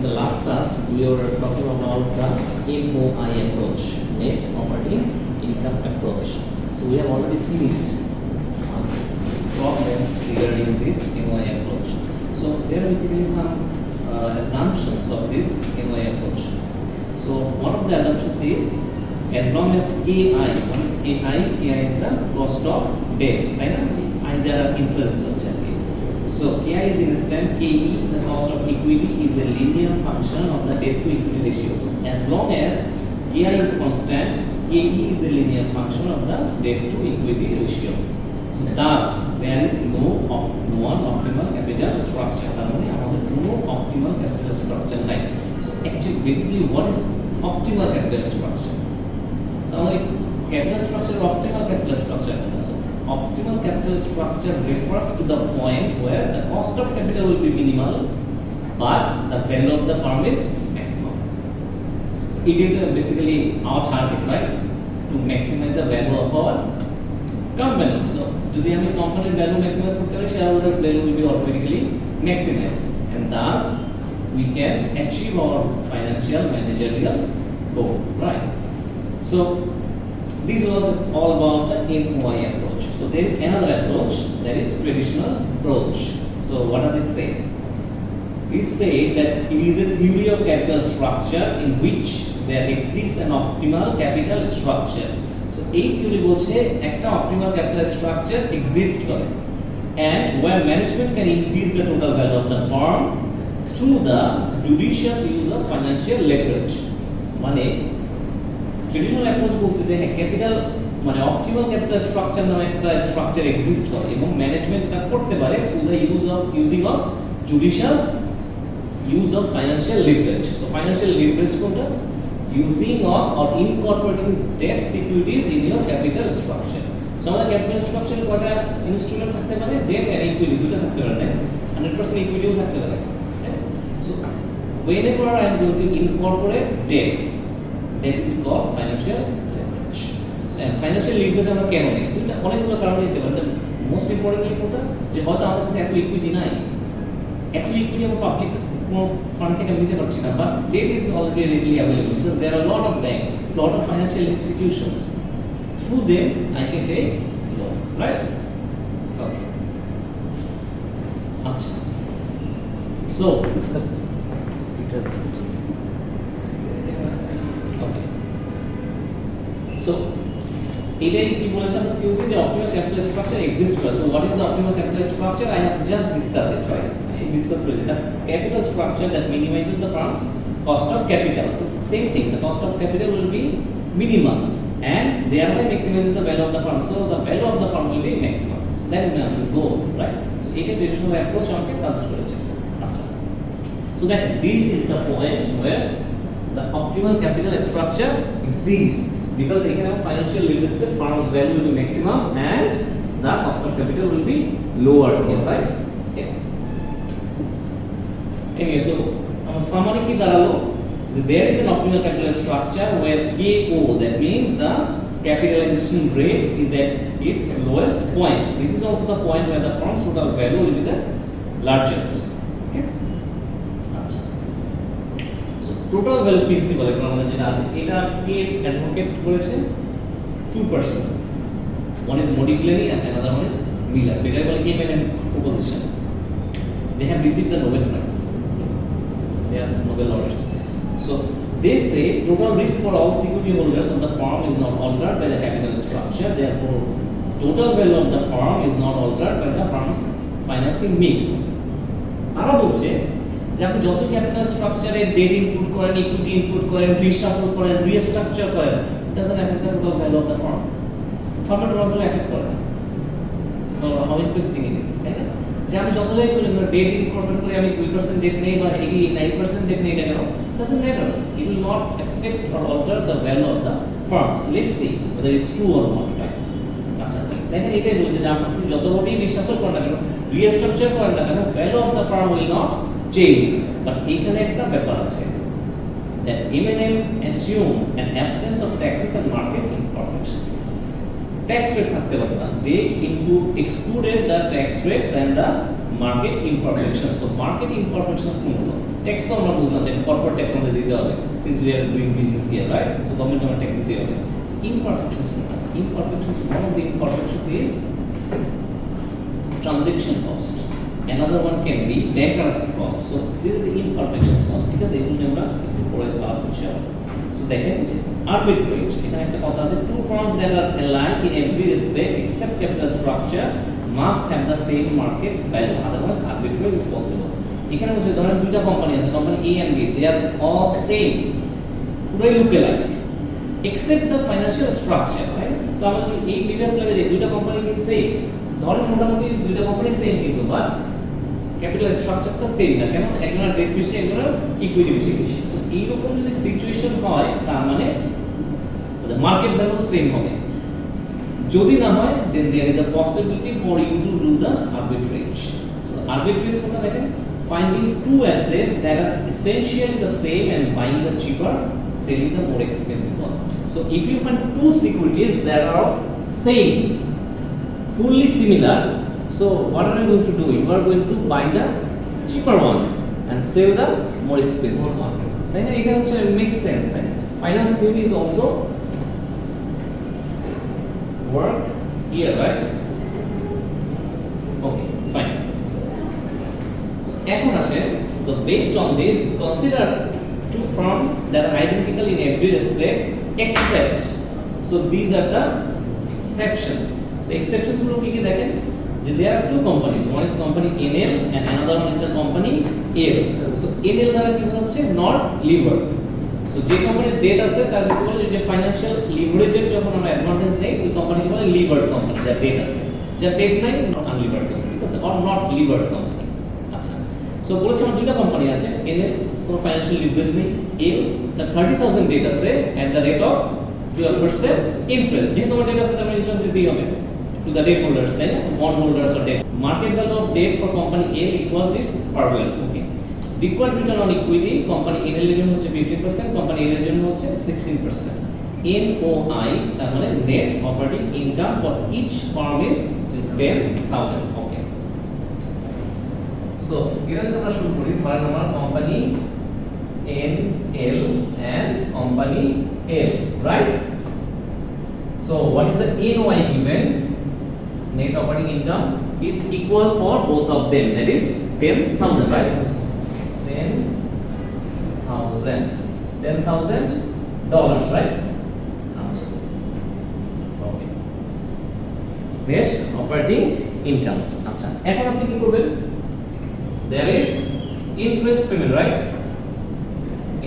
the last class we were talking about the MOI approach, net operating income approach. So we have already finished some problems regarding this MOI approach. So there are basically some assumptions of this MOI approach. So one of the assumptions is as long as KI, what is KI? KI is the cost of debt, right? Either interest. So KI is instant, KE, the cost of equity, is a linear function of the debt to equity ratio. So as long as KI is constant, KE is a linear function of the debt to equity ratio. So thus there is no non-optimal capital structure. No optimal capital structure line. So actually, basically, what is optimal capital structure? So like capital structure, optimal capital structure. Optimal capital structure refers to the point where the cost of capital will be minimal, but the value of the firm is maximum. So it is basically our target, right? To maximize the value of our company. So যদি আমি কোম্পানির value maximise করতে পারি, shareholders value will be automatically maximized, and thus we can achieve our financial managerial goal, right? So this was all about the MOI approach. So there is another approach, that is traditional approach. So what does it say? It says that it is a theory of capital structure in which there exists an optimal capital structure. So a theory বলছে একটা optimal capital structure exists করে, and where management can increase the total value of the firm through the judicious use of financial leverage. মানে traditional approach বলছে যে capital মানে optimal capital structure নামে একটা structure exist করে এবং ম্যানেজমেন্ট তা করতে পারে through the using of judicious use of financial leverage. তো ফাইন্যান্সিয়াল লিভারেজ কোনটা? Using of or incorporating debt securities in your capital structure. So আমাদের ক্যাপিটাল স্ট্রাকচারে কয়টা ইনস্ট্রুমেন্ট থাকতে পারে? ডেট এন্ড ইকুইটি, দুটো থাকতে পারে, তাই 100% ইকুইটিও থাকতে পারে। So whenever I am going to incorporate debt, that will be called financial leverage. So financial leverage আমরা কেন নিই? এটা অনেকগুলো কারণে নিতে পারি। মোস্ট ইম্পর্টেন্টলি কোনটা? যে হয়তো আমাদের কাছে এত ইকুইটি নাই, এত ইকুইটি আমরা পাবলিক কোনো ফান্ড থেকে নিতে পারছি না, but debt is already readily available because there are a lot of banks, lot of financial institutions. Through them I can take loan, right? Okay. আচ্ছা, so So, এটাই কি বলেছে আমরা থিওরিতে যে optimal capital structure exists করে। So, what is the optimal capital structure? I have just discussed it, right? I discussed it. The capital structure that minimizes the firm's cost of capital. So, same thing. The cost of capital will be minimal, and thereby maximizes the value of the firm. So, the value of the firm will be maximum. So, that will go, right? So, এটা traditional approach আমাকে suggest করেছে। আচ্ছা। So, that this is the point where the optimal capital structure exists. Because they can have financial leverage, the firm's value will be maximum and the cost of capital will be lower here, right? Yeah. Anyway, so our summary ki daralo, there is an optimal capital structure where KO, that means the capitalization rate, is at its lowest point. This is also the point where the firm's total value will be the largest. Okay? Total value principal এখন আমরা যেটা আছে এটা কে advocate করেছে? two persons, one is Modigliani and another one is Miller. So এটা বলে M&M proposition. They have received the Nobel Prize. So they are Nobel laureates. So they say total risk for all security holders of the firm is not altered by the capital structure. Therefore, total value of the firm is not altered by the firm's financing mix. তারা বলছে যে আপনি যত capital স্ট্রাকচারে date input করেন, equity input করেন, রিশাফল করেন, restructure করেন, it doesn't affect the total value of the firm. ফার্মের টোটাল ভ্যালু এফেক্ট করে না। So how interesting it is, তাই না? যে আমি যতটাই করি ডেট ইনকর্পোরেট করে আমি 2% ডেট নেই বা 89% ডেট নেই না কেন, doesn't matter. It will not affect or alter the value of the firm. So let's see whether it's true or not, right? আচ্ছা স্যার, দেখেন এটাই বলছে যে আপনি যতবারই রিশাফল করেন না কেন, রিস্ট্রাকচার করেন না কেন, value of the farm will not change. But এখানে একটা ব্যাপার আছে, that M&M assume an absence of taxes and market imperfections. Tax rate থাকতে পারে না, they excluded the tax rates and the market imperfection. So market imperfection কোনগুলো? Tax তো আমরা বুঝলাম যে কর্পোরেট ট্যাক্স আমাদের দিতে হবে, since we are doing business here, right? So government আমরা ট্যাক্স দিতে হবে। সো ইমপারফেকশনস কোনটা? ইমপারফেকশনস, one of the imperfections is transaction cost. Another one can be bankruptcy cost. So these are the imperfections cost. ঠিক আছে, এগুলো আমরা একটু পরে আলাপ করছি। সো দেখেন যে arbitrage, এখানে একটা কথা আছে, two firms that are alike in every respect except capital structure must have the same market value, otherwise arbitrage is possible. এখানে হচ্ছে ধরেন দুইটা কোম্পানি আছে, company A and B, they are all same, পুরোই look alike except the financial structure, right? So আমাদের এই previous লাগে যে দুইটা কোম্পানি কি সেম, ধরেন মোটামুটি দুইটা কোম্পানি সেম কিন্তু বাট ক্যাপিটাল স্ট্রাকচারটা সেম না, কেন? একজনের ডেট বেশি, একজনের ইকুইটি বেশি। সো এইরকম যদি সিচুয়েশন হয় তার মানে মার্কেট ভ্যালু সেম হবে। যদি না হয় then there is a possibility for you to do the arbitrage. So arbitrage কোনটা দেখেন, finding two assets that are essentially the same and buying the cheaper, selling the more expensive one. So if you find two securities that are of same, fully similar, so what are you going to do? You are going to buy the cheaper one and sell the more expensive one. তাই না? এটা হচ্ছে make sense, তাই? Finance theory is also work here, right? Okay, fine. So এখন আসে, so based on this, consider two firms that are identical in every respect except, so these are the exceptions. So exceptions গুলো কি কি দেখেন, যে there are two companies, one is company NL and another one is the company L. So NL দ্বারা কি হচ্ছে, not levered. So যে কোম্পানির ডেট আছে তার কি বলে, যে ফাইনান্সিয়াল লিভারেজের যখন আমরা অ্যাডভান্টেজ নেই, ওই কোম্পানিকে বলে লিভার্ড কোম্পানি, যার ডেট আছে। যার ডেট নাই, আনলিভার্ড কোম্পানি, ঠিক আছে, অর নট লিভার্ড কোম্পানি। আচ্ছা, সো বলেছে আমার দুইটা কোম্পানি আছে, NL কোনো ফাইনান্সিয়াল লিভারেজ নেই, L তার 30,000 ডেট আছে at the rate of 12% interest. যেহেতু আমার ডেট আছে তার মানে ইন্টারেস্ট দিতেই হবে to the debt holders, তাই না? Bond holders or debt. Market value of debt for company A equals this par value. Okay. Required return on equity company A এর জন্য হচ্ছে 50%, company A এর জন্য হচ্ছে 16%. NOI তার মানে net operating income for each firm is 10,000. Okay. So এখানে আমরা শুরু করি, ধরেন আমার company NL and company L, right? So what is the NOI given? Net operating income is equal for both of them, that is 10,000, right? 10,000 dollars, right? Okay. Net operating income. আচ্ছা, এখন আপনি কি করবেন? There is interest payment, right?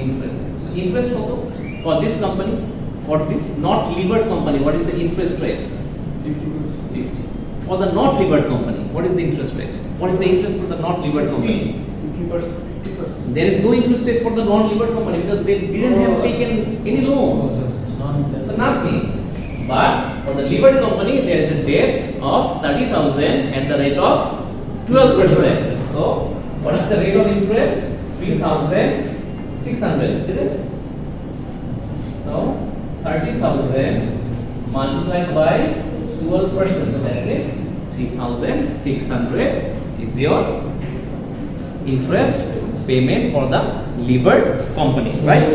Interest. So interest কত for this company? For this not levered company, what is the interest rate? 50. For the not levered company, what is the interest rate? What is the interest for the not levered company? 50%. There is no interest rate for the non levered company because they didn't have taken any loans. So nothing. But for the levered company, there is a debt of 30,000 at the rate of 12%. So what is the rate of interest? 3,600, is it? So 30,000 multiplied by 12%, so that is 3,600 is your interest payment for the levered company, right?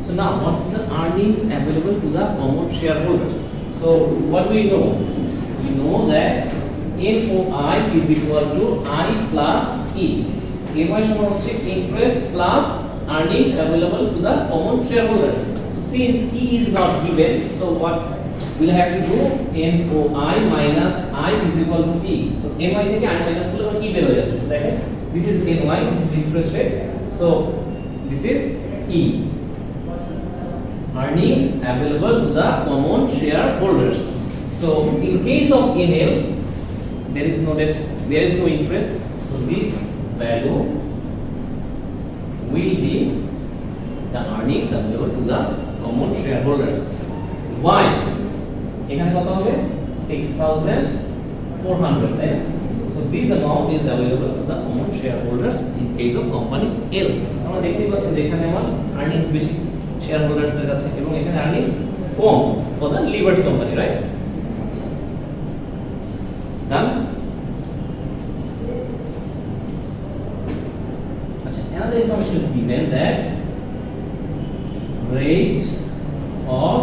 So now, what is the earnings available to the common shareholders? So what we know? We know that NOI is equal to I plus E. So NOI সমান হচ্ছে interest plus earnings available to the common shareholders. So since E is not given, so what we'll have to do? NOI minus I is equal to E. So NOI থেকে I minus করলে আমার E বের হয়ে যাচ্ছে। দেখেন, this is NOI, this is interest rate. So this is E. Earnings available to the common shareholders. So in case of NL, there is no debt, there is no interest. So this value will be the earnings available to the common shareholders. Why? এখানে কত হবে 6400, তাই না? So this amount is available to the common shareholders in case of company L. আমরা দেখতেই পাচ্ছি যে এখানে আমার earnings বেশি shareholders এর কাছে এবং এখানে earnings com for the levered company, right? Done? Another information is given that rate of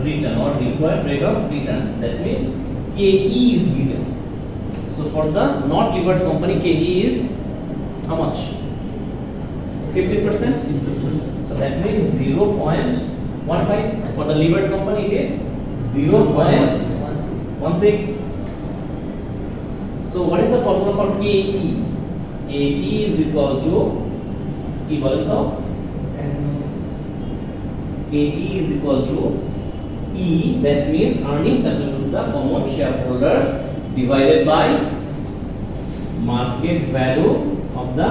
return or required rate of returns, that means KE is given. So for the not levered company, KE is how much? 50%? So that means 0.15. For the levered company it is 0.16. So what is the formula for KE? KE is equal to কি বলেন তো KE is equal to E, that means earnings available to the common shareholders divided by market value of the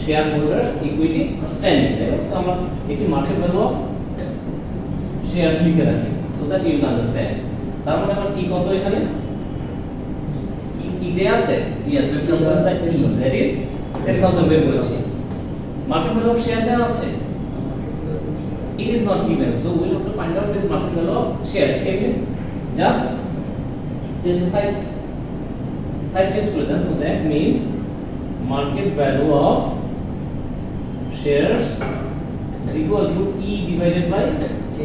shareholders equity outstanding. So আমরা একটি market value of shares লিখে রাখি so that you will understand. তার মানে আমার কি কত এখানে E দেয়া আছে? Yes, we will come that E, that is 10,000 বের করেছি। Market value of share দেয়া আছে? It is not given, so we will have to find out this market value of shares. Okay? Just change the side change করে দেন, so that means market value of shares is equal to E divided by K.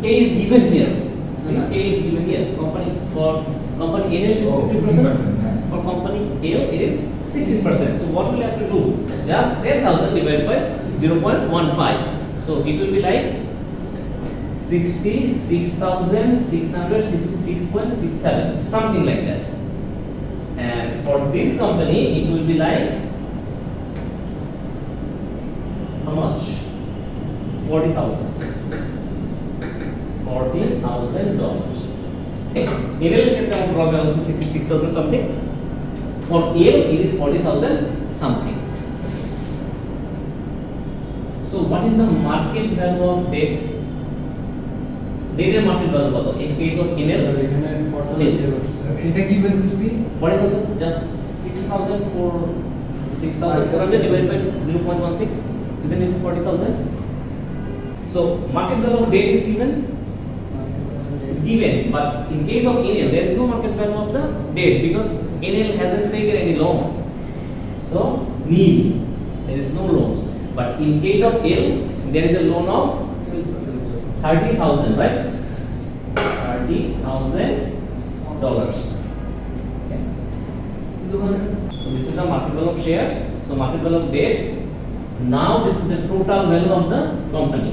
K is given here. K is given here. Company for company NL is 50%. For company L it is 60%. So what will I have to do? Just 10,000 divided by 0.15. So it will be like 66,666.67, something like that. And for this company it will be like how much? 40,000. $40,000. NL ক্ষেত্রে আমার problem হচ্ছে 66,000 something. For L it is 40,000 something. So what is the market value of debt? Debt এর market value কত? In case of NL এখানে 40,000 এটা কি বের করছি 40,000 just 6,400 divided by 0.16, isn't it 40,000? So market value of debt is given. Given, but in case of NL there is no market value of the debt because NL hasn't taken any loan, so nil, there is no loans. But in case of L there is a loan of 30,000, right? $30,000. Okay. So this is the market value of shares. So market value of debt. Now this is the total value of the company.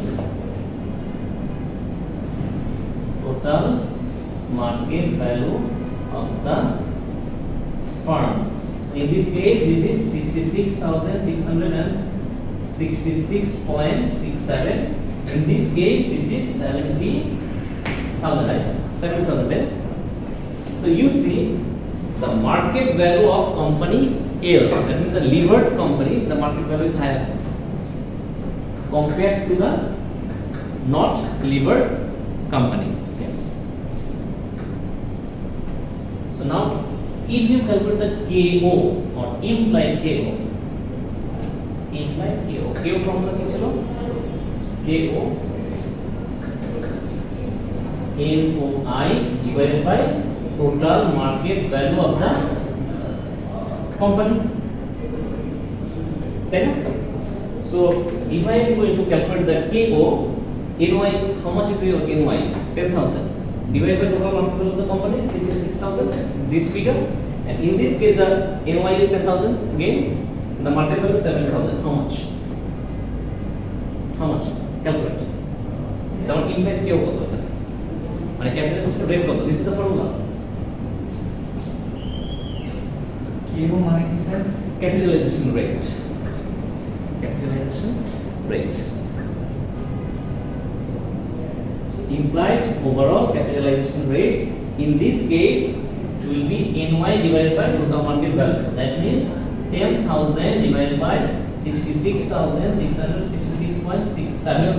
Total market value of the firm. So in this case, this is 66,666.67. In this case, this is 70,000, right? 70,000. Right? So you see the market value of company L, that means the levered company, the market value is higher compared to the not levered company. So now, if you calculate the KO or implied KO formula কি ছিল? KO NOI divided by total market value of the company. Then, so if I am going to calculate the KO, NOI, how much is your NOI? 10,000. Divided by total market value of the company, 66,000, this figure, and in this case the NOI is 10,000, again the market value is 7,000. How much? How much? Calculate. Now impact KO কত হবে? মানে capitalization rate কত? This is the formula. KO মানে কি sir Capitalization rate. Capitalization rate. Implied overall capitalization rate. In this case, it will be NY divided by total market value. So that means 10,000 divided by 66,666.67.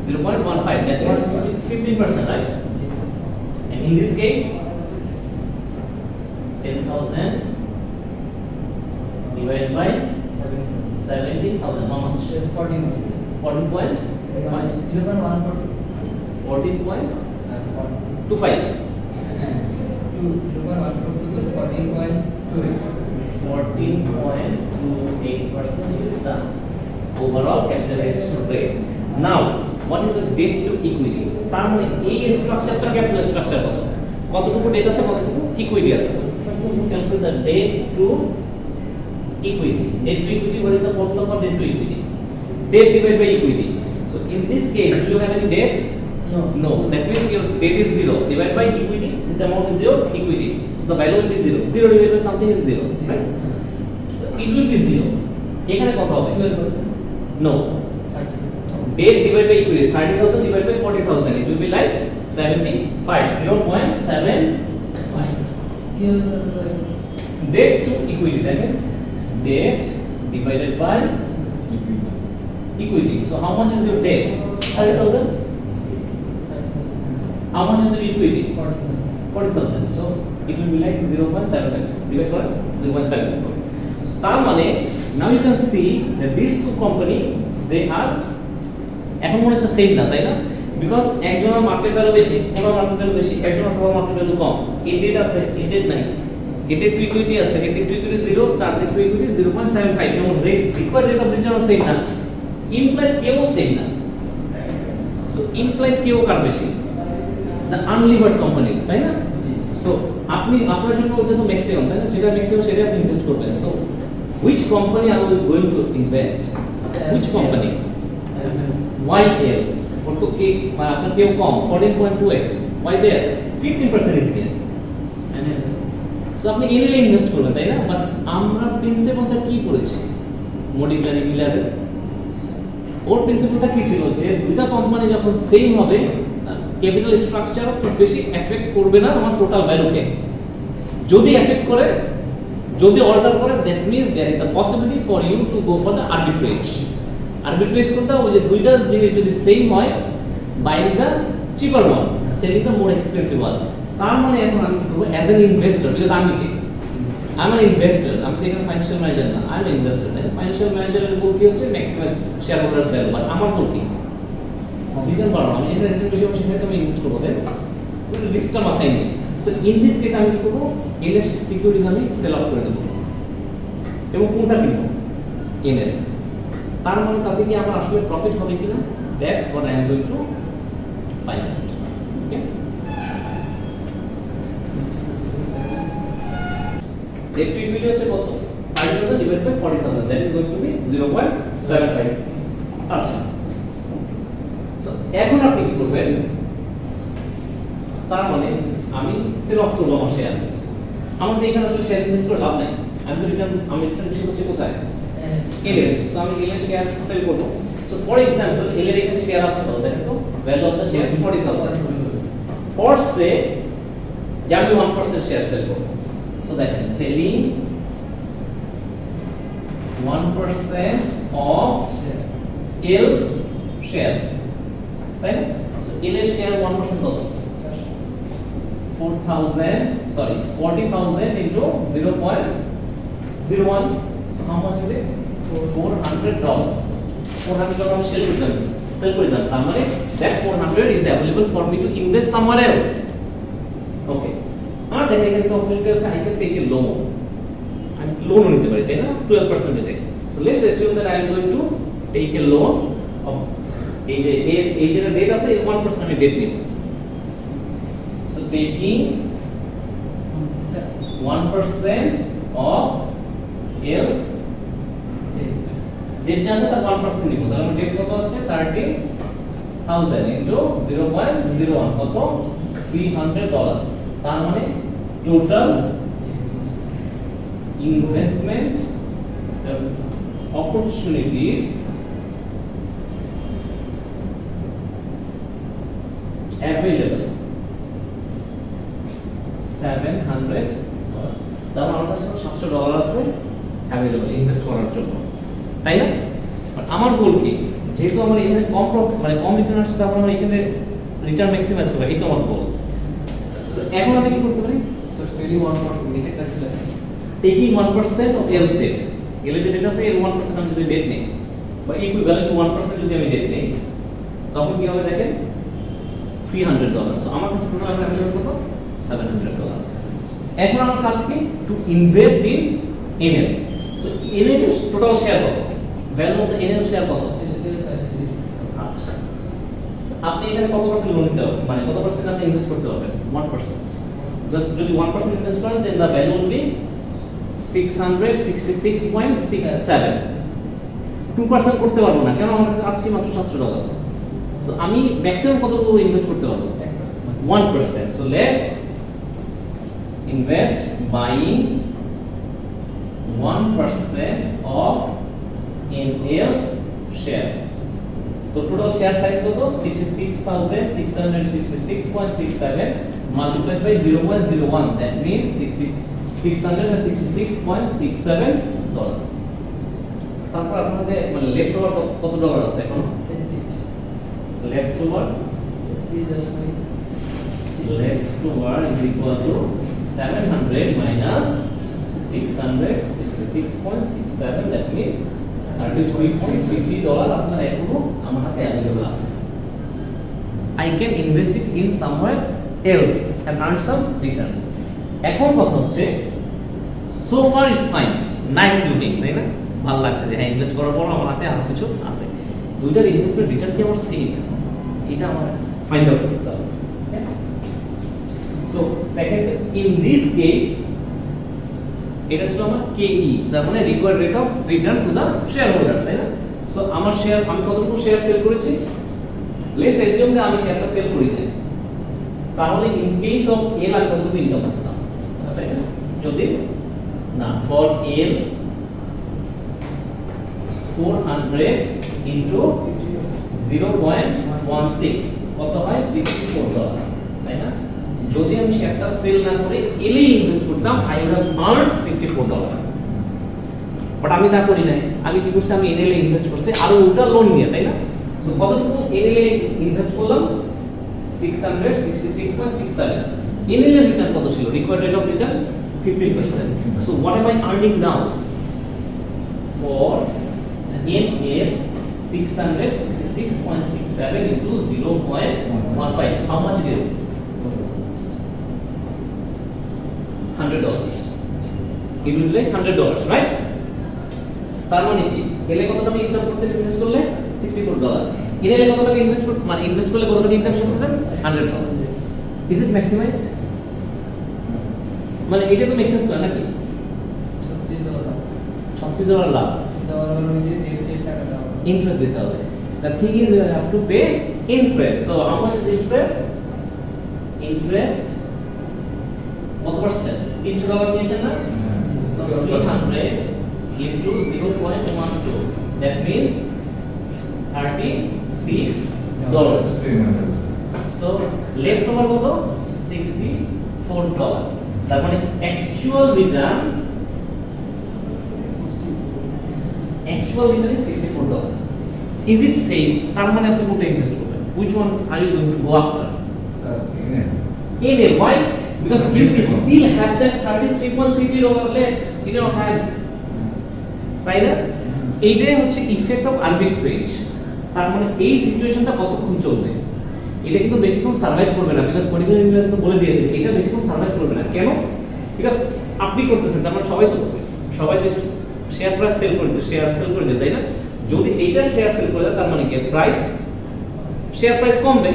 0.15, that means 15%, right? And in this case, 10,000 divided by 17,000, how much? 14%. 14 point? 14.25. 14.28% is the overall capitalization rate. Now, what is the debt to equity? তার মানে এই স্ট্রাকচারটা capital structure কতটুকু date আছে, কতটুকু equity আছে? Calculate the debt to equity. Debt to equity, what is the formula for debt to equity? Debt divided by equity. So in this case, do you have any debt? No. That means your debt is 0. Divided by equity, this amount is your equity. So the value will be 0. 0 divided by something is 0, right? So it will be 0. এখানে কত হবে? 12%. No. Debt divided by equity, 30,000 divided by 40,000. It will be like 75. 0.75. Debt to equity, দেখেন, debt divided by equity. So how much is your debt? 30,000. How much is your equity? 40,000. So it will be like 0.75 divided by 0.75. So তার মানে now you can see that these two company they are এখন মনে হচ্ছে same না, তাই না? Because একজনের market value বেশি, ওনার মার্কেট ভ্যালু বেশি, একজনের মার্কেট ভ্যালু কম। এই ডেট আছে, এই ডেট নাই। এই ডেট টু ইকুইটি আছে, এই ডেট টু ইকুইটি 0, তার ডেট টু ইকুইটি 0.75। যেমন rate required rate of return same না, ইমপ্লয়েড কেও সেম না। সো ইমপ্লয়েড কেও কার বেশি? দ্য আনলিভার্ড কোম্পানি, তাই না? সো আপনি আপনার জন্য ওটা তো ম্যাক্সিমাম, তাই না? যেটা ম্যাক্সিমাম সেটা আপনি ইনভেস্ট করবেন। So which company are we going to invest? Which company? YL. ওর তো কে আপনার কেউ কম 14.28. Why there? 15% is there. So আপনি এনএল ইনভেস্ট করবেন, তাই না? বাট আমরা প্রিন্সিপালটা কি করেছি মডিক্লারি মিলারের? ওর প্রিন্সিপালটা কি ছিল যে দুইটা কোম্পানি যখন সেম হবে ক্যাপিটাল স্ট্রাকচার খুব বেশি এফেক্ট করবে না আমার টোটাল ভ্যালুকে। যদি এফেক্ট করে, যদি অর্ডার করে, that means there is the possibility for you to go for the arbitrage. Arbitrage করতে ওই যে দুইটা জিনিস যদি সেম হয়, buying the cheaper one, selling the more expensive one. তার মানে এখন আমি কি করবো অ্যাজ অ্যান ইনভেস্টর, বিকজ আমি কি আই এম অ্যান ইনভেস্টর, আমি তো এখানে ফাইন্যান্সিয়াল ম্যানেজার না, আই এম ইনভেস্টর। তাই ফাইন্যান্সিয়াল ম্যানেজারের গোল কি হচ্ছে maximise share holders value, but আমার গোল কি রিটার্ন বাড়ানো। আমি যেটা রিটার্ন বেশি হবে সেটাতে আমি ইনভেস্ট করবো, তাই রিস্কটা মাথায় নিয়ে। সো ইন দিস কেস আমি কি করবো এনএস সিকিউরিটিজ আমি সেল অফ করে দেবো এবং কোনটা কিনবো এনএল। তার মানে তাতে কি আমার আসলে প্রফিট হবে কিনা, that's what I am going to find out. Okay, debt to equity হচ্ছে কত? 30,000 divided by 40,000, that is going to be 0.75. আচ্ছা, সো এখন আপনি কি করবেন? তার মানে আমি সেল অফ করবো আমার শেয়ার। আমাদের এখানে আসলে শেয়ার ইনভেস্ট করে লাভ নাই, আমি তো রিটার্ন রিসিভ হচ্ছে কোথায়? এলের। সো আমি এলের শেয়ার সেল করব। সো ফর এক্সাম্পল এলের এখানে শেয়ার আছে কত দেখেন তো, value of the share 40,000। For say যে আমি 1% শেয়ার সেল করব। সো দেখেন সেলিং 1% অফ এলস শেয়ার, তাই না? সো এলের শেয়ার 1% কত? 40,000 into 0.01. So how much is it? $400. $400 আমি sell করে দিলাম। তার মানে that 400 is available for me to invest somewhere else. Okay. আর দেখেন এখানে তো অবশ্যই আছে I can take a loan. আমি লোন নিতে পারি, তাই না? 12% এ। So let's assume that I am going to take a loan of এই যে ডেট আছে 1% আমি ডেট নিব। So taking 1% of else debt যা আছে তার 1% নিব। তাহলে আমার ডেট কত হচ্ছে 30,000 into 0.01 কত? $300। তার মানে টোটাল ইনভেস্টমেন্ট opportunities available $700। তার মানে আমার কাছে $700 আছে অ্যাভেলেবল ইনভেস্ট করার জন্য। তাই না? বাট আমার গোল কি, যেহেতু আমার এখানে কম প্রফিট মানে কম রিটার্ন আসছে, তারপর আমার এখানে রিটার্ন ম্যাক্সিমাইজ করবো, এই তো আমার গোল। এখন আমি কি করতে পারি? স্যার সেলিং 1% নিচে কাটলে টেকিং 1% অফ এলস ডেট, এল যে ডেট আছে এর 1% আমি যদি ডেট নেই বা ইকুইভ্যালেন্ট টু 1% যদি আমি ডেট নেই, তখন কি হবে দেখেন, $300। সো আমার কাছে টোটাল অ্যামাউন্ট কত? $700। এখন আমার কাজ কি? To invest in NL. So NL এর টোটাল শেয়ার কত? Value of the NL share কত? আচ্ছা, আপনি এখানে কত পার্সেন্ট লোন নিতে হবে, মানে কত পার্সেন্ট আপনি ইনভেস্ট করতে হবে? 1%। জাস্ট যদি 1% ইনভেস্ট করেন, দেন দ্য ভ্যালু উইল বি 666.67। 2% করতে পারবো না, কেন? আমার কাছে আজকে মাত্র $700। সো আমি ম্যাক্সিমাম কতটুকু ইনভেস্ট করতে পারবো? 1%. So let's invest buying 1% of NL's share. So total share size কত? 66,666.67 multiplied by 0.01. That means $666.67. তারপর আপনাদের মানে লেফট ওভার কত ডলার আছে এখন? Left over is equal to 700 minus 666.67. That means $33.63 আপনার এখনো আমার হাতে অ্যাভেলেবল আছে। I can invest it in somewhere else and earn some returns. এখন কথা হচ্ছে, so far is fine, nice looking, তাই না? ভালো লাগছে যে হ্যাঁ ইনভেস্ট করার পর আমার হাতে আরো কিছু আছে। দুইটার ইনভেস্টমেন্ট রিটার্ন কি আমার সেম? এটা আমার ফাইন্ড আউট করতে হবে। সো দেখেন, ইন দিস কেস এটা ছিল আমার কেই, তার মানে required rate of return to the share holders, তাই না? সো আমার শেয়ার, আমি কতটুকু শেয়ার সেল করেছি? লেটস অ্যাজিউম যে আমি শেয়ারটা সেল করি না, তাহলে ইন কেস অফ এল আমি কতটুকু ইনকাম করতাম, তাই না? যদি না, ফর এল 400 ইনটু 0.16 কত হয়? $64, তাই না? যদি আমি শেয়ারটা সেল না করে এলে ইনভেস্ট করতাম, I would have earned $64। But আমি তা করি নাই, আমি কি করছি? আমি এনএল এ ইনভেস্ট করছি আর ওটা লোন নিয়ে, তাই না? সো কতটুকু এনএল এ ইনভেস্ট করলাম? 666.67। এনএল এর রিটার্ন কত ছিল? Required rate of return 15%. So what M I earning now? For NL 666.67 into 0.15. How much it is? $100. It will be like $100, right? তার মানে কি? এলে কত টাকা ইনকাম করতে ইনভেস্ট করলে? $64. এলে কত টাকা ইনভেস্ট মানে ইনভেস্ট করলে কত টাকা ইনকাম করতেছেন? $100. Is it maximized? মানে এটা তো মেক সেন্স করে নাকি? $36 লাভ। Interest দিতে হবে। The thing is you have to pay interest. So how much is interest? Interest কত পার্সেন্ট? $300 নিয়েছেন না? So 300 into 0.12. That means $36. So left over কত? $64. তার মানে actual return is $64. Is it safe? তার মানে আপনি কোনটা ইনভেস্ট করবেন? Which one are you going to go after? NL. Why? Because you still have that $33.33 left in your hand. তাই না? এইটাই হচ্ছে ইফেক্ট অফ আরবিট্রেজ। তার মানে এই সিচুয়েশনটা কতক্ষণ চলবে? এটা কিন্তু বেশিক্ষণ সার্ভাইভ করবে না, বিকজ পলিটিক্যাল ইঞ্জিনিয়ার কিন্তু বলে দিয়েছে এটা বেশিক্ষণ সার্ভাইভ করবে না। কেন? বিকজ আপনি করতেছেন, তার মানে সবাই তো করবে, সবাই তো শেয়ার প্রাইস সেল করে দেয়, শেয়ার সেল করে দেয়, তাই না? যদি এইটা শেয়ার সেল করে দেয়, তার মানে কি প্রাইস, শেয়ার প্রাইস কমবে,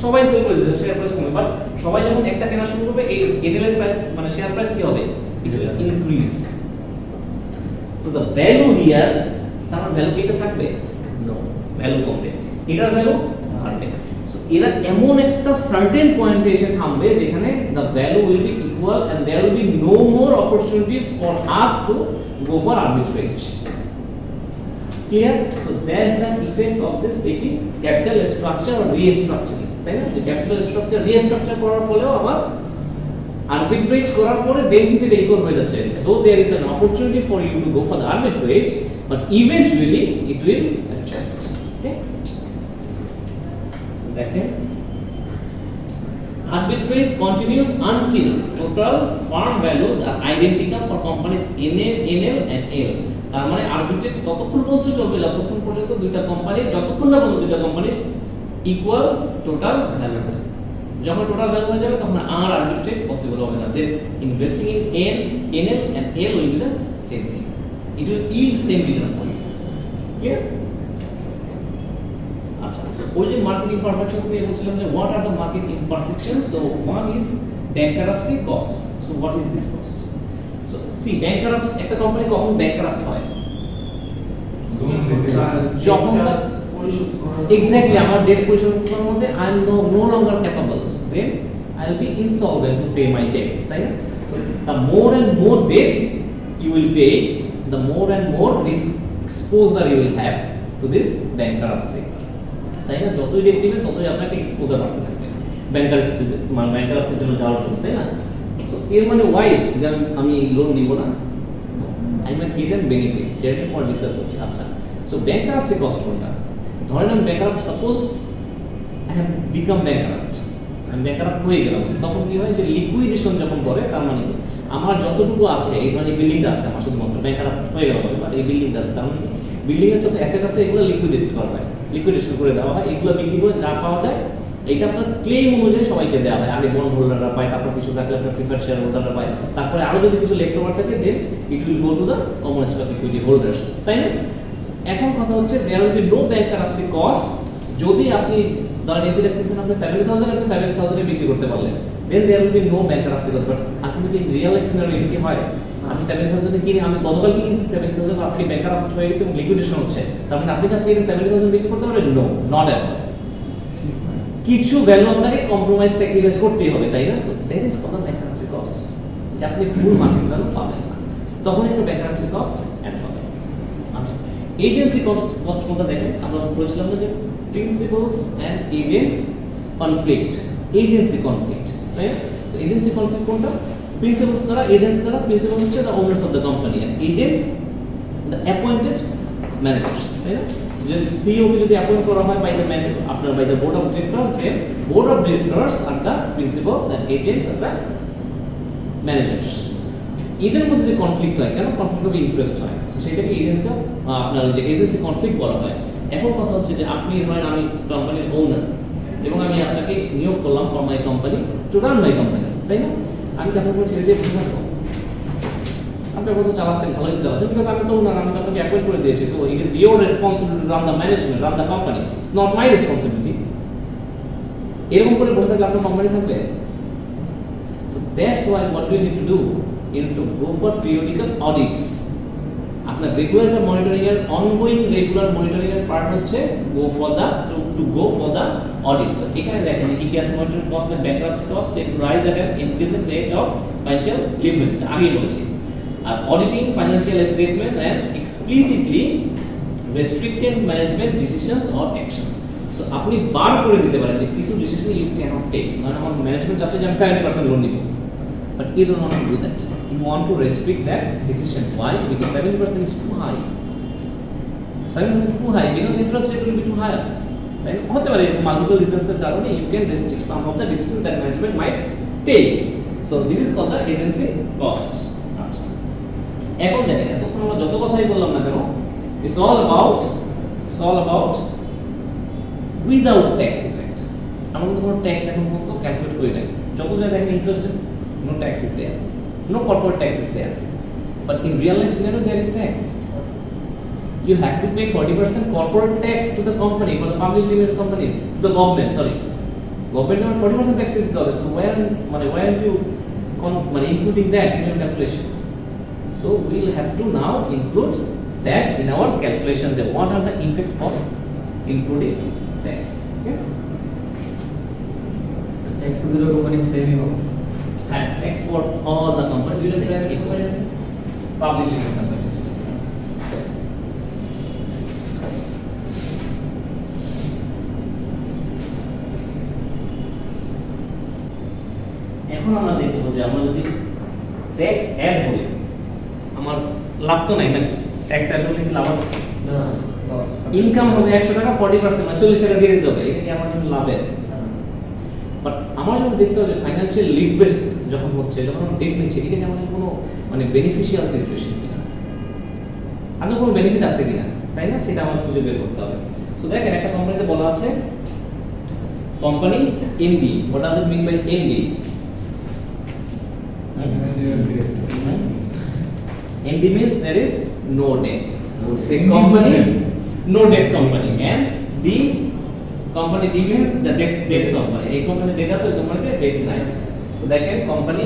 সবাই সেল করে দিচ্ছে, শেয়ার প্রাইস কমবে। বাট সবাই যখন একটা কেনা শুরু করবে, এই এনএল এর প্রাইস মানে শেয়ার প্রাইস কি হবে? It will increase. So the value here, তার মানে ভ্যালু কি থাকবে? নো, ভ্যালু কমবে, এটার ভ্যালু বাড়বে। সো এরা এমন একটা সার্টেন পয়েন্টে এসে থামবে যেখানে the value will be equal and there will be no more opportunities for us to go for arbitrage. Clear? So that's the effect of this taking capital structure or restructuring. তাই না? যে capital structure restructure করার ফলেও আবার arbitrage করার পরে দেন কিন্তু এটা ইকুয়াল হয়ে যাচ্ছে, though there is an opportunity for you to go for the arbitrage, but eventually it will adjust. Okay, দেখেন arbitrage continues until total firm values are identical for companies NL and L. তার মানে arbitrage ততক্ষণ পর্যন্ত চলবে যতক্ষণ পর্যন্ত দুইটা কোম্পানির যতক্ষণ না পর্যন্ত দুইটা কোম্পানির ইকুয়াল টোটাল ভ্যালু হবে। যখন টোটাল ভ্যালু হয়ে যাবে তখন আর আরবিট্রেজ পসিবল হবে না। Then investing in NL and L will be the same thing. It will yield same return for you. Clear? আচ্ছা, so ওই যে মার্কেট ইমপারফেকশনস নিয়ে বলছিলাম যে what are the market imperfections? So one is bankruptcy cost. So what is this cost? So see, bankruptcy একটা company কখন ব্যাংকরাপ্ট হয়? যখন তার এক্স্যাক্টলি আমার ডেট পরিশোধ করার মধ্যে I am no longer capable, then I will be insolvent to pay my tax, তাই না? So the more and more debt you will take, the more and more risk exposure you will have to this bankruptcy, তাই না? যতই date নেবেন ততই আপনাকে exposure বাড়তে থাকবে ব্যাংকরাপ্সির জন্য যাওয়ার জন্য, তাই না? সো এর মানে ওয়াইজ যে আমি লোন নিব না, I might get N benefit, যেটা পর ডিসকাস হচ্ছে। আচ্ছা, সো ব্যাংকরাপ্সি কস্ট কোনটা? ধরেন আমি ব্যাংকরাপ্ট, সাপোজ আই হ্যাভ বিকাম ব্যাংকরাপ্ট, আমি ব্যাংকরাপ্ট হয়ে গেলাম, তখন কি হয় যে লিকুইডেশন যখন করে তার মানে কি আমার যতটুকু আছে এই ধরনের বিল্ডিংটা আছে আমার শুধুমাত্র ব্যাংকরাপ্ট হয়ে গেল বা এই বিল্ডিংটা আছে, তার মানে বিল্ডিং এর যত অ্যাসেট আছে এগুলো লিকুইডেট করা হয়, লিকুইডেশন করে দেওয়া হয়, এগুলো বিক্রি করে যা পাওয়া যায় এইটা আপনার ক্লেম অনুযায়ী সবাইকে দেওয়া হয়। আগে বন্ড হোল্ডাররা পায়, তারপর কিছু থাকলে আপনার প্রিফার্ড শেয়ার হোল্ডাররা পায়, তারপরে আরো যদি কিছু লেফট ওভার থাকে then it will go to the common stock equity holders, তাই না? এখন কথা হচ্ছে there will be no bankruptcy cost যদি আপনি ধরেন এসি রাখতেছেন আপনি 70,000 আপনি 70,000 এ বিক্রি করতে পারলেন, then there will be no bankruptcy cost. But আপনি যদি রিয়েল লাইফ সিনারিও এটা কি হয়, আমি 7,000 এ কিনে আমি গতকাল কিনেছি 7,000, আজকে ব্যাংকরাপ্ট হয়ে গেছে এবং লিকুইডেশন হচ্ছে, তার মানে আপনি কাছে এটা 70,000 বিক্রি করতে পারবেন? No, not at all. কিছু ভ্যালু আপনাকে কম্প্রোমাইজ স্যাক্রিফাইস করতেই হবে, তাই না? So that is called bankruptcy cost, যে আপনি ফুল মার্কেট ভ্যালু পাবেন না, তখন একটা ব্যাংকরাপ্সি কস্ট অ্যাড হবে। আচ্ছা, এজেন্সি কস্ট কোনটা দেখেন? আমরা বলেছিলাম যে principals and agents conflict, agency conflict, তাই না? সো এজেন্সি কনফ্লিক্ট কোনটা? প্রিন্সিপালস দ্বারা এজেন্টস দ্বারা, প্রিন্সিপাল হচ্ছে the owners of the company and agents the appointed managers, তাই না? যে সিইও কে যদি অ্যাপয়েন্ট করা হয় বাই দ্য ম্যানেজার, আপনার by the board of directors, then board of directors are the principals and agents are the managers. এদের মধ্যে যে কনফ্লিক্ট হয়, কেন কনফ্লিক্ট হবে? ইন্টারেস্ট হয়, সো সেটাকে এজেন্সি আপনার যে এজেন্সি কনফ্লিক্ট বলা হয়। এখন কথা হচ্ছে যে আপনি ধরেন আমি কোম্পানির ওনার এবং আমি আপনাকে নিয়োগ করলাম for my company to run my company, তাই না? আমি কি আপনাকে ছেড়ে দিয়ে বসে থাকবো? আপনি কত চালাচ্ছেন, ভালোই চালাচ্ছেন, বিকজ আমি তো ওনার, আমি তো আপনাকে অ্যাপয়েন্ট করে দিয়েছি, so it is your responsibility to run the management, run the company, it's not my responsibility. এরকম করে বসে থাকলে আপনার কোম্পানি থাকবে? So that's why what do you need to do, you need to go for periodical audits. আপনার regular monitoring এর ongoing regular monitoring এর part হচ্ছে go for the audits. এখানে দেখেন EPS monitoring cost and bankruptcy cost take rise at an increasing rate of financial leverage, আগেই বলেছি। আর auditing financial statements and explicitly restricted management decisions or actions. So আপনি বার করে দিতে পারেন যে কিছু ডিসিশন you cannot take, ধরেন আমার ম্যানেজমেন্ট চাচ্ছে যে আমি 70% লোন নিব, but you don't want to do that. You want to restrict that decision. Why? Because 70% is too high. 7% too high because interest rate will be too high. Right? হতে পারে multiple reasons এর কারণে you can restrict some of the decisions that management might take. So this is called the agency cost. আচ্ছা, এখন দেখেন এতক্ষণ আমরা যত কথাই বললাম না কেন, it's all about without tax effect. আমরা তো কোনো ট্যাক্স এখন পর্যন্ত ক্যালকুলেট করি নাই, যত জায়গায় দেখেন interest no tax is there, no corporate tax is there, but in real life scenario there is tax. You have to pay 40% corporate tax to the company, for the publicly limited companies, to the government, sorry, government 40% tax দিতে হবে। So why aren't you including that in your calculations? So we'll have to now include that in our calculations, that what are the effects of including tax. Okay, so tax to the company saving of and tax for all the companies, publicly limited companies. এখন আমরা দেখব যে আমরা যদি tax add করি আমার লাভ তো নাই নাকি ট্যাক্স অ্যাড করলে কি লাভ আছে না লস ইনকাম হবে 100 টাকা 40% মানে 40 টাকা দিয়ে দিতে হবে এটা কি আমার জন্য লাভের বাট আমার জন্য দেখতে হবে ফাইনান্সিয়াল লিভারেজ যখন হচ্ছে যখন আমরা ডেট নিচ্ছি এটা কি আমাদের কোনো মানে বেনিফিশিয়াল সিচুয়েশন কিনা আদৌ কোনো বেনিফিট আছে কিনা তাই না সেটা আমার খুঁজে বের করতে হবে সো দেখেন একটা কোম্পানিতে বলা আছে company ND what does it mean by ND ND means there is no debt say company no debt company and the company D means the debt company এই কোম্পানি debt আছে ওই কোম্পানিতে debt নাই so দেখেন company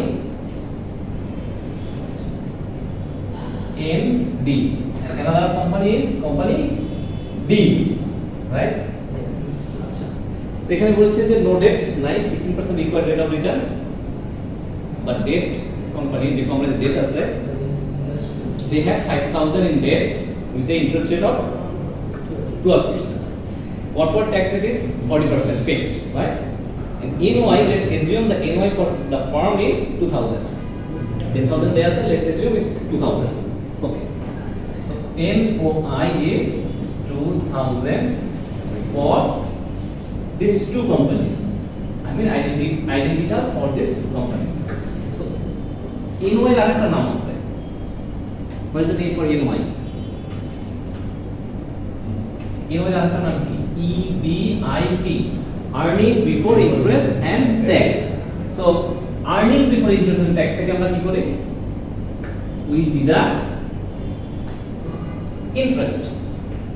MD and another company is company D right আচ্ছা সেখানে বলছে যে no debt নাই 16% required rate of return but debt company যে কোম্পানিতে debt আছে they have 5,000 in debt with the interest rate of 12%. Corporate tax rate is 40% fixed, right? And NOI, let's assume the NOI for the firm is 2,000. 10,000 there, let's assume is 2,000. Okay. So NOI is 2,000 for these two companies. I mean identical for these two companies. So NOI আরেকটা নাম আছে What is the name for NOI? NOI এর আরেকটা নাম কি? EBIT Earning Before Interest and Tax. So earning before interest and tax থেকে আমরা কি করি? We deduct interest.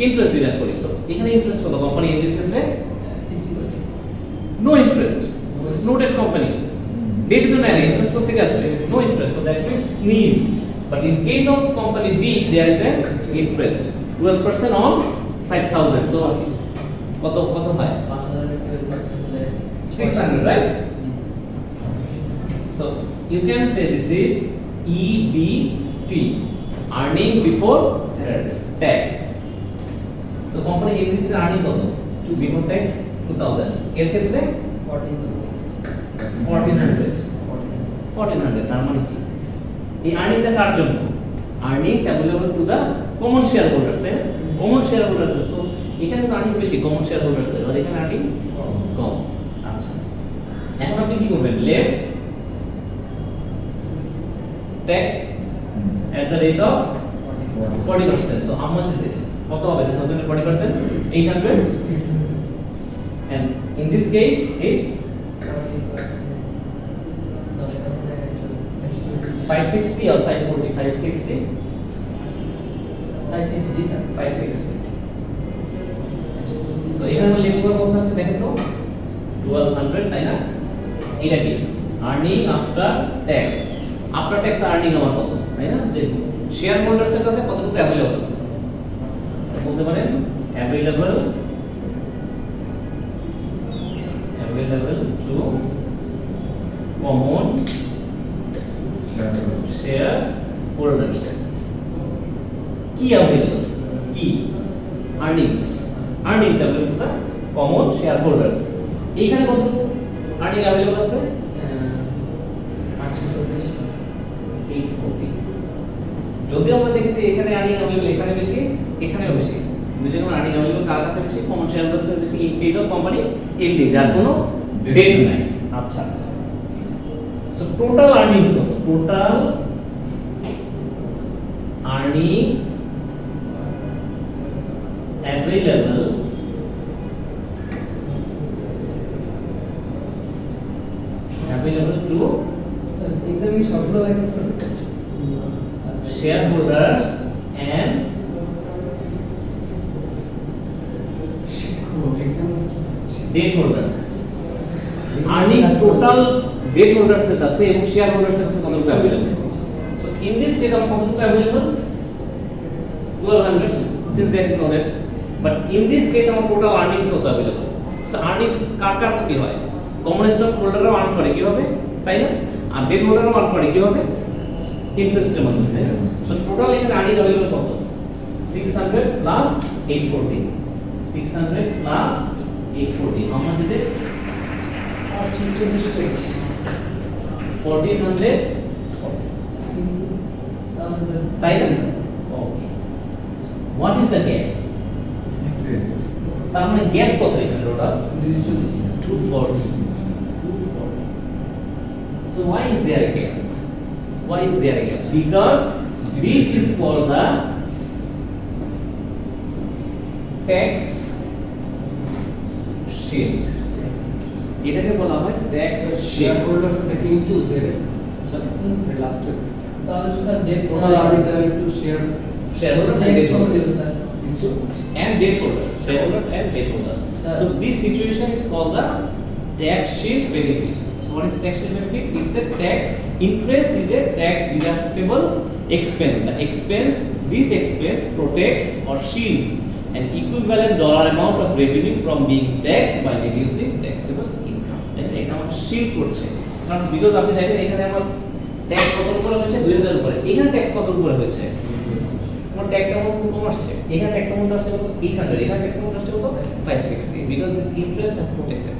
Interest deduct করি. So এখানে interest কত কোম্পানি এর ক্ষেত্রে 60%. No interest. No debt company. Debt তো নাই interest কোথা থেকে আসবে? No interest. So that means nil. But in case of company D, there is an interest 12% on 5,000. So কত হয় 600, right? So you can say this is EBT, earning before tax. So company A এর earning কত before tax 2,000 এর ক্ষেত্রে 1400 তার মানে কি এই আর্নিংটা কার জন্য earnings available to the common share holders তাই না কমন শেয়ার হোল্ডার্স সো এখানে তো আর্নিং বেশি কমন শেয়ার হোল্ডার্স আর এখানে আর্নিং কম আচ্ছা এখন আপনি কি করবেন less tax at the rate of 40% so how much is it কত হবে 40% 800 and in this case it's 560 or 540 560 this one 560 so এখানে লিখবো কত আছে দেখেন তো 1200 তাই না এটা কি আর্নিং আফটার ট্যাক্স আর্নিং আমার কত তাই না যে শেয়ার হোল্ডারস এর কাছে কতটুকু অ্যাভেলেবল আছে বলতে পারেন available to common share holders কি available কি earnings available to the common shareholders এইখানে কত earning available আছে 840 যদি আমরা দেখছি এখানে earning available এখানে বেশি এখানেও বেশি দুইজনের earning available কার কাছে বেশি common shareholders এর বেশি এই কেস অফ কোম্পানি এমডি যার কোনো ডেট নাই আচ্ছা সো টোটাল earnings কত টোটাল earnings available to এক্সামে সবগুলো লাগে shareholders and debt holders earning total debt holders এর কাছে এবং shareholders এর কাছে কতটুকু available so in this case আমার কতটুকু available 1200 since there is no debt but in this case আমার total earnings কত available so earnings কার কার প্রতি হয় কমন স্টক হোল্ডাররা আর্ন করে কিভাবে তাই না আর ডেট হোল্ডাররা আর্ন করে কিভাবে ইন্টারেস্টের মাধ্যমে সো টোটাল এখানে আর্নিং अवेलेबल কত 600 plus 840 600 plus 840 how much is it 46 1400 তাই না? ওকে, হোয়াট ইজ দ্য গ্যাপ? তার মানে গ্যাপ কত এখানে total? 240. So why is there a gap? Why is there a gap? Because this is called the tax shield. এটাকে বলা হয় tax shield. তাহলে sir debt Shareholders and debt holders. And debt holders. Shareholders and debt holders. Sir. So this situation is called the tax shield benefits. So what is tax shield benefit? It's a tax interest is a tax deductible expense. The expense, this expense protects or shields an equivalent dollar amount of revenue from being taxed by reducing taxable income. Then এটা আমার shield করছে, কারণ because আপনি দেখেন এখানে আমার tax কত উপরে হয়েছে 2000 উপরে, এখানে ট্যাক্স কত উপরে হয়েছে, আমার ট্যাক্স অ্যামাউন্ট খুব কম আসছে, এখানে ট্যাক্স অ্যামাউন্ট আসছে কত 800, এখানে ট্যাক্স অ্যামাউন্ট আসছে কত 560, because this interest has protected.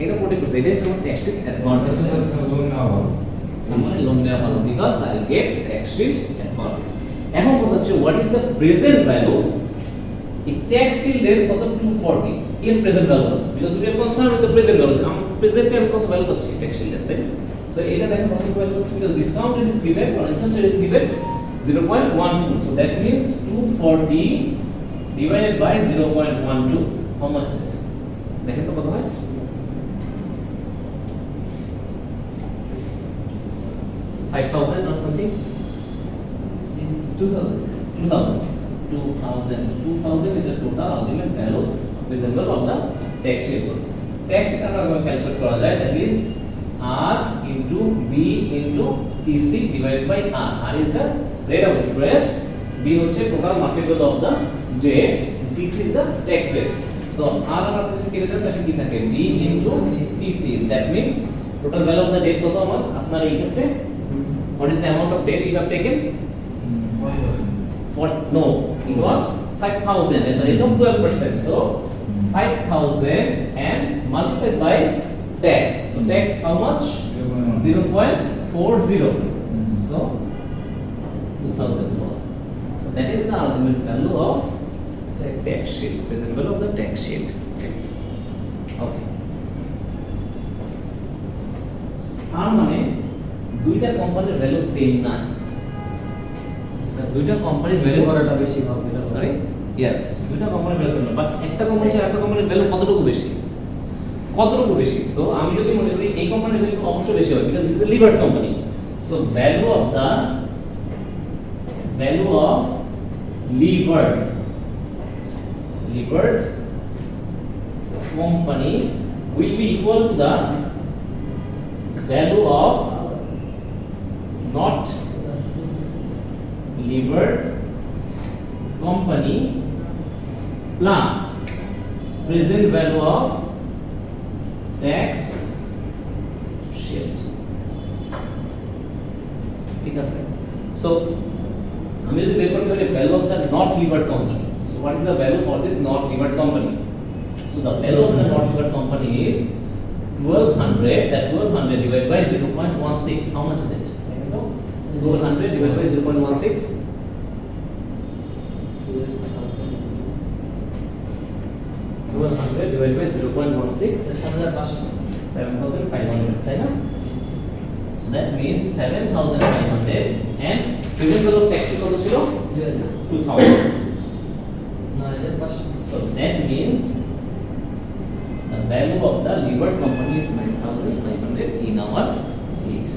এটা প্রোটেক্ট করছে, এটা হচ্ছে ট্যাক্স অ্যাডভান্টেজ। আমার লোন দেওয়া ভালো because I will get tax shield advantage. এখন কথা হচ্ছে what is the present value? এই ট্যাক্স শিল্ডের কত 240 এর প্রেজেন্ট ভ্যালু কত, because we are concerned with the present value. আমরা প্রেজেন্টে আমি কত ভ্যালু পাচ্ছি ট্যাক্স শিল্ডের, তাই? So এটা দেখেন কত ভ্যালু পাচ্ছি, because discount rate is given or interest rate is given 0.12. So that means 240 divided by 0.12, how much is it? দেখেন তো কত হয়? 5000 or something? 2000 2000. 2000. So 2000 is the total ultimate value visible of the tax sheet. So tax sheet আমরা calculate করা যায়, that is R into B into TC divided by R. R is the rate of interest, B হচ্ছে total market value of the debt, TC is the tax rate. So R আমরা যদি কেটে দেন তাহলে কি থাকে? B into TC. That means total value of the debt কত আমার? আপনার এই ক্ষেত্রে what is the amount of debt you have taken? No, it was 5000 at the rate of 12%. So 5000 and multiplied by tax. So tax how much? 0.40. So 2004. So that is the ultimate value of tax shield, present value of the tax shield. Okay. তার মানে দুইটা কোম্পানির value same না, দুইটা কোম্পানির value করাটা বেশি হবে এটা সরি ইয়েস, দুইটা কোম্পানির ভ্যালু সেম না, বাট একটা কোম্পানি আর একটা কোম্পানির ভ্যালু কতটুকু বেশি, কতটুকু বেশি? সো আমি যদি মনে করি এই কোম্পানির ভ্যালু অবশ্যই বেশি হবে, because this is a levered company. So value of levered company will be equal to the value of not levered company plus present value of tax shield. ঠিক আছে? So আমি যদি বের করতে পারি value of the not levered company. So what is the value for this not levered company? So the value of the not levered company is 1200. That 1200 divided by 0.16. How much is it? 1200 divided by 0.16. 1200 divided by 0.16. 7500. তাই না? So that means 7500 and present value of tax কত ছিল? 2000. So that means the value of the levered company is 9500 in our case.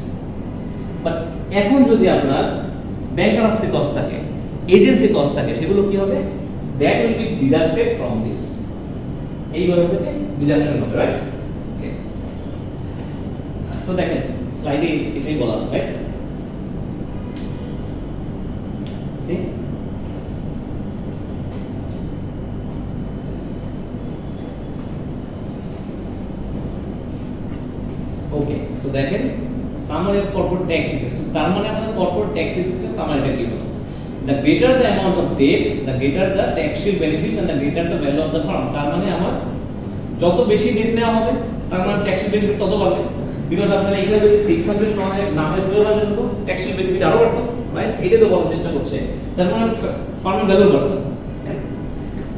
But এখন যদি আপনার ব্যাংকারপ্সি cost থাকে, agency cost থাকে, সেগুলো কি হবে? That will be deducted from this. এইভাবে থেকে ডিডাকশন হবে, রাইট? ওকে। সো দেখেন স্লাইডে এটাই বলা আছে, রাইট? সি ওকে। সো দেখেন summary of corporate tax effect. So তার মানে আপনার কর্পোরেট ট্যাক্স ইফেক্টের সামারিটা কি হলো? The greater the amount of debt, the greater the tax shield benefits and the greater the value of the firm. তার মানে আমার যত বেশি debt নেওয়া হবে তার মানে tax shield benefit তত বাড়বে, বিকজ আপনারা এখানে যদি 600 না হয় 1200 তো ট্যাক্সের বেনিফিট আরো বাড়তো, রাইট? এটা তো বলার চেষ্টা করছে, তার মানে ফার্মের value বাড়তো।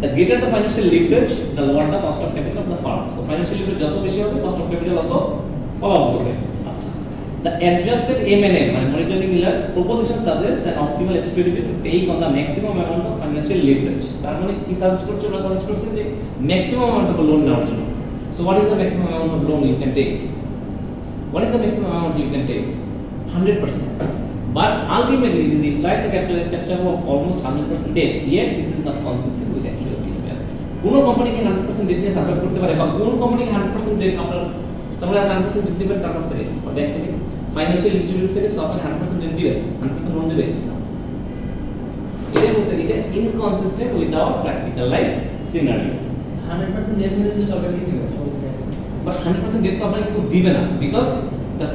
The greater the financial leverage, the lower the cost of capital of the firm. So financial leverage যত বেশি হবে, cost of capital তত ফলো করবে। আচ্ছা, the adjusted M&M মানে Montgomery Miller proposition suggests an optimal strategy to take on the maximum amount of financial leverage. তার মানে কি সাজেস্ট করছে? ওরা সাজেস্ট করছে যে maximum amount of loan নেওয়ার জন্য। So what is the maximum amount of loan you can take? What is the maximum amount you can take? 100%. But ultimately, this implies a capital structure of almost 100% debt. Yet, this is not consistent with actual behavior. কোনো কোম্পানিকে 100% debt নিয়ে survive করতে পারে, বা কোন কোম্পানিকে 100% debt আপনার, তাহলে আপনি 100% debt দিবেন কার কাছ থেকে? ব্যাংক থেকে, ফাইন্যান্সিয়াল ইনস্টিটিউট থেকে। সো আপনি 100% debt দিবেন, 100% লোন দিবেন। এটা হচ্ছে এটা inconsistent with our practical life scenario. 100% debt নিলে তো সরকার কিছু করে। বাট 100% debt তো আপনাকে কেউ দিবে না, বিকজ দ্য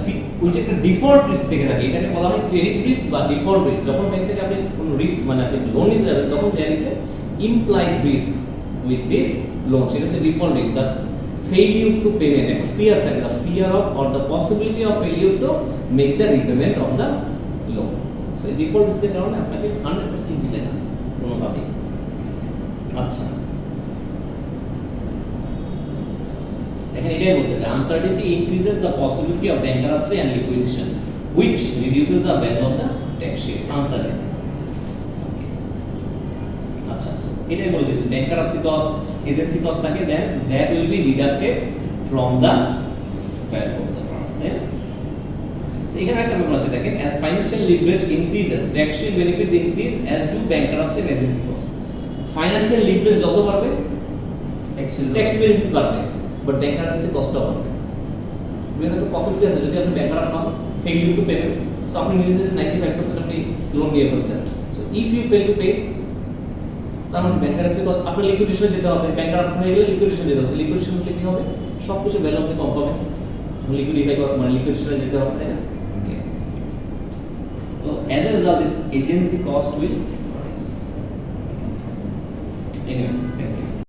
ওইটা একটা ডিফল্ট রিস্ক থেকে থাকে। এটাকে বলা হয় ক্রেডিট রিস্ক বা ডিফল্ট রিস্ক। যখন ব্যাংক থেকে আপনি কোনো রিস্ক মানে আপনি লোন নিতে যাবেন, তখন there is a implied risk with this loan. সেটা হচ্ছে default risk, the failure to payment. একটা ফিয়ার থাকে, the fear of or the possibility of failure to make the repayment of the loan. So এই default রিস্কের কারণে আপনাকে 100% দিলে না কোনোভাবেই। আচ্ছা, এখানে এটাই বলছে যে uncertainty increases the possibility of bankruptcy and liquidation which reduces the value of the tax sheet. Uncertainty. আচ্ছা, এটাই বলছে যে ব্যাংকারপ্সি কস্ট, এজেন্সি কস্ট থাকে, দেন that will be deducted from the value of the firm. So এখানে একটা ব্যাপার আছে, দেখেন, as financial leverage increases, tax sheet benefits increase as do bankruptcy and agency cost. Financial leverage যত বাড়বে, tax benefit বাড়বে, but bankruptcy cost ও বাড়বে। Because একটা পসিবিলিটি আছে, যদি আপনি ব্যাংকারাপ্ট হন, failure to pay, so আপনি নিজে 95% আপনি লোন নিয়ে ফেলছেন। So if you fail to pay, তাহলে ব্যাংকারপ্সি কস্ট, আপনার লিকুইডেশনে যেতে হবে। ব্যাংকারাপ্ট হয়ে গেলে লিকুইডেশন যেতে হবে। লিকুইডেশন হলে কি হবে? সব কিছু ভ্যালু আপনি কম পাবেন। লিকুইডিফাই করতে মানে লিকুইডেশনে যেতে হবে, তাই না? Okay, so as a result this agency cost will rise. Anyway, thank you.